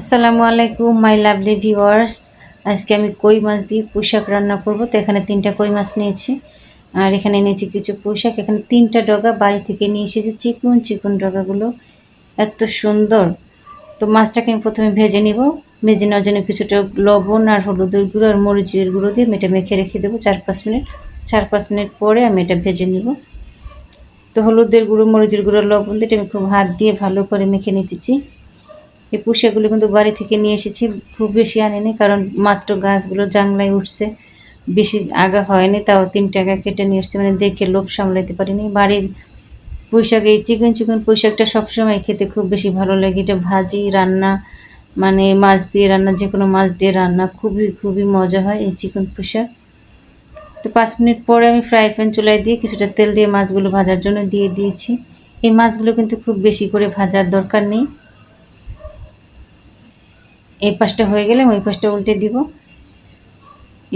আসসালামু আলাইকুম my lovely viewers. আজকে আমি কই মাছ দিয়ে পুঁইশাক রান্না করব। তো এখানে 3টা কই মাছ নিয়েছি, আর এখানে নিয়েছি কিছু পুঁইশাক। এখানে 3টা ডগা বাড়ি থেকে নিয়ে এসেছি, চিকন চিকন ডগাগুলো এত সুন্দর। তো মাছটাকে আমি প্রথমে ভেজে নিব। ভেজে নেওয়ার জন্য কিছুটা লবণ আর হলুদের গুঁড়ো আর মরিচের গুঁড়ো দিয়ে আমি এটা মেখে রেখে দেবো 4-5 মিনিট। 4-5 মিনিট পরে আমি এটা ভেজে নিব। তো হলুদের গুঁড়ো, মরিচের গুঁড়ো, লবণ দিয়ে আমি খুব হাত দিয়ে ভালো করে মেখে নিতেছি। এই পুঁইশাকগুলো কিন্তু বাড়ি থেকে নিয়ে এসেছি, খুব বেশি আনিনি, কারণ মাত্র গাছগুলো জাংলায় উঠছে, বেশি আগা হয়নি। তাও 3 টাকা কেটে নিয়ে এসছে, মানে দেখে লোভ সামলাতে পারিনি। বাড়ির পুঁইশাক, এই চিকন চিকন পুঁইশাকটা সবসময় খেতে খুব বেশি ভালো লাগে। এটা ভাজি, রান্না, মানে মাছ দিয়ে রান্না, যে কোনো মাছ দিয়ে রান্না খুবই খুবই মজা হয় এই চিকন পুঁইশাক। তো 5 মিনিট পরে আমি ফ্রাই প্যান চুলায় দিয়ে কিছুটা তেল দিয়ে মাছগুলো ভাজার জন্য দিয়ে দিয়েছি। এই মাছগুলো কিন্তু খুব বেশি করে ভাজার দরকার নেই। এই পাশটা হয়ে গেলে ওই পাশটা উল্টে দিব।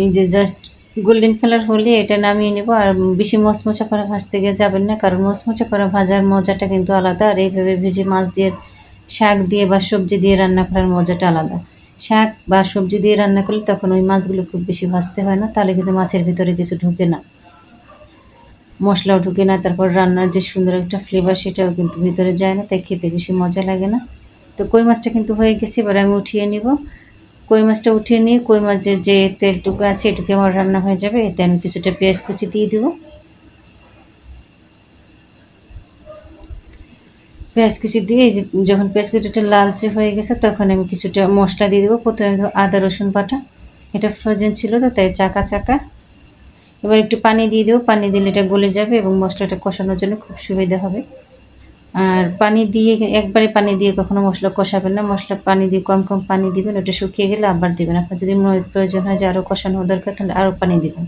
এই যে জাস্ট গোল্ডেন কালার হলে এটা নামিয়ে নেব। আর বেশি মচমচা করে ভাজতে গিয়ে যাবেন না, কারণ মচমচা করে ভাজার মজাটা কিন্তু আলাদা, আর এইভাবে ভেজে মাছ দিয়ে, শাক দিয়ে বা সবজি দিয়ে রান্না করার মজাটা আলাদা। শাক বা সবজি দিয়ে রান্না করলে তখন ওই মাছগুলো খুব বেশি ভাজতে হয় না, তাহলে কিন্তু মাছের ভিতরে কিছু ঢুকে না, মশলাও ঢুকে না, তারপর রান্নার যে সুন্দর একটা ফ্লেভার সেটাও কিন্তু ভিতরে যায় না, তাই খেতে বেশি মজা লাগে না। তো কই মাছটা কিন্তু হয়ে গেছে, এবার আমি উঠিয়ে নিব। কই মাছটা উঠিয়ে নিয়ে কই মাছের যে তেলটুকু আছে এটুকু আমার রান্না হয়ে যাবে। এতে আমি কিছুটা পেঁয়াজ কুচি দিয়ে দেবো। পেঁয়াজ কুচি দিয়ে এই যে যখন পেঁয়াজ কুচিটা লালচে হয়ে গেছে তখন আমি কিছুটা মশলা দিয়ে দেবো। প্রথমে দেবো আদা রসুন বাটা, এটা ফ্রোজেন ছিল তো তাই চাকা চাকা। এবার একটু পানি দিয়ে দেবো, পানি দিলে এটা গলে যাবে এবং মশলাটা কষানোর জন্য খুব সুবিধা হবে। আর পানি দিয়ে একবারে পানি দিয়ে কখনো মশলা কষাবেন না, মশলা পানি দিয়ে কম কম পানি দিবেন, ওটা শুকিয়ে গেলে আবার দিবেন। আপনার যদি প্রয়োজন হয় যে আরও কষানো দরকার তাহলে আরও পানি দিবেন।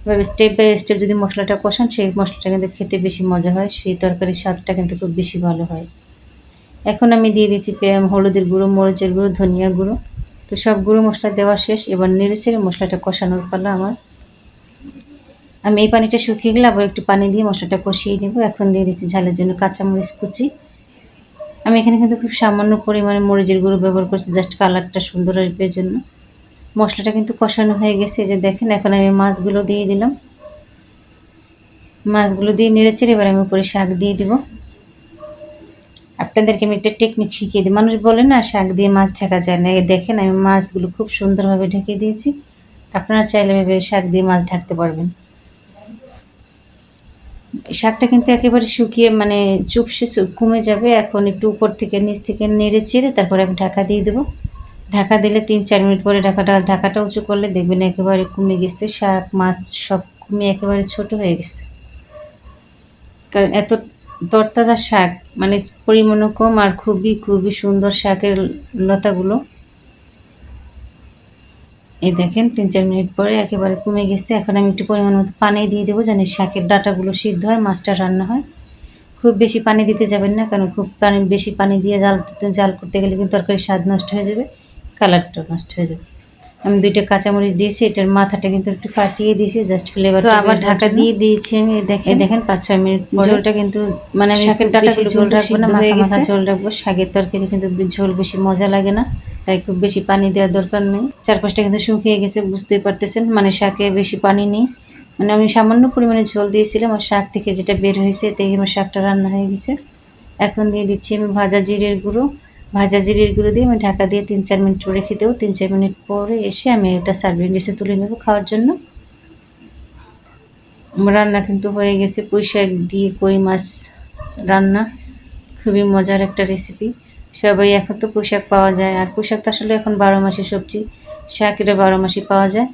এভাবে স্টেপ বাই স্টেপ যদি মশলাটা কষান, সেই মশলাটা কিন্তু খেতে বেশি মজা হয়, সেই তরকারির স্বাদটা কিন্তু খুব বেশি ভালো হয়। এখন আমি দিয়ে দিচ্ছি হলুদের গুঁড়ো, মরিচের গুঁড়ো, ধনিয়া গুঁড়ো। তো সব গুঁড়ো মশলা দেওয়া শেষ, এবার নেড়েচেড়ে মশলাটা কষানোর পালা আমার। আমি এই পানিটা শুকিয়ে গেলে আবার একটু পানি দিয়ে মশলাটা কষিয়ে নেব। এখন দিয়ে দিচ্ছি ঝালের জন্য কাঁচামরিচ কুচি। আমি এখানে কিন্তু খুব সামান্য পরিমাণে মরিচের গুঁড়ো ব্যবহার করছি, জাস্ট কালারটা সুন্দর আসবে জন্য। মশলাটা কিন্তু কষানো হয়ে গেছে, যে দেখেন। এখন আমি মাছগুলো দিয়ে দিলাম। মাছগুলো দিয়ে নেড়েচেড়ে এবার আমি উপরে শাক দিয়ে দিব। আপনাদেরকে আমি একটা টেকনিক শিখিয়ে দিই। মানুষ বলে না শাক দিয়ে মাছ ঢাকা যায় না, দেখেন আমি মাছগুলো খুব সুন্দরভাবে ঢেকে দিয়েছি। আপনারা চাইলে ভেবে শাক দিয়ে মাছ ঢাকতে পারবেন। শাকটা কিন্তু একেবারে শুকিয়ে, মানে চুপসে কমে যাবে। এখন একটু উপর থেকে নিচ থেকে নেড়ে চেড়ে তারপরে আমি ঢাকা দিয়ে দেবো। ঢাকা দিলে 3-4 মিনিট পরে ঢাকাটা উঁচু করলে দেখবেন একেবারে কমে গেছে, শাক মাছ সব কমে একেবারে ছোট হয়ে গেছে। কারণ এত তরতাজা শাক, মানে পরিমাণও কম আর খুবই খুবই সুন্দর শাকের লতাগুলো। এই দেখেন 3-4 মিনিট পরে একেবারে কমে গেছে। এখন আমি একটু পরিমাণ মতো পানি দিয়ে দেবো, যেন শাকের ডাঁটাগুলো সিদ্ধ হয়, মাছটা রান্না হয়। খুব বেশি পানি দিতে যাবেন না, কারণ খুব বেশি পানি দিয়ে জাল করতে গেলে কিন্তু তরকারির স্বাদ নষ্ট হয়ে যাবে, কালারটাও নষ্ট হয়ে যাবে। আমি 2টা কাঁচামরিচ দিয়েছি, এটার মাথাটা কিন্তু একটু ফাটিয়ে দিয়েছি জাস্ট ফ্লেভার। তো আবার ঢাকা দিয়ে দিয়েছি আমি। দেখেন 5-6 মিনিট ঝোলটা কিন্তু, মানে শাকের ডাঁটাগুলো ঝোল রাখবো না, মাখা মাখা ঝোল রাখবো। শাকের তরকারি কিন্তু ঝোল বেশি মজা লাগে না, তাই খুব বেশি পানি দেওয়ার দরকার নেই। চারপাশটা কিন্তু শুকিয়ে গেছে, বুঝতেই পারতেছেন, মানে শাকে বেশি পানি নেই। মানে আমি সামান্য পরিমাণে ঝোল দিয়েছিলাম, আর শাক থেকে যেটা বের হয়েছে এতে আমার শাকটা রান্না হয়ে গেছে। এখন দিয়ে দিচ্ছি আমি ভাজা জিরের গুঁড়ো। ভাজা জিরের গুঁড়ো দিয়ে আমি ঢাকা দিয়ে 3-4 মিনিট রেখে দেবো। 3-4 মিনিট পরে এসে আমি এটা সার্ভিং ডিশে তুলে নেব খাওয়ার জন্য। রান্না কিন্তু হয়ে গেছে, পুঁইশাক দিয়ে কই মাছ রান্না, খুবই মজার একটা রেসিপি। সবাই, এখন তো পুঁইশাক পাওয়া যায়, আর পুঁইশাক তো আসলে এখন 12 মাসের সবজি, শাক এটা 12 মাসই পাওয়া যায়।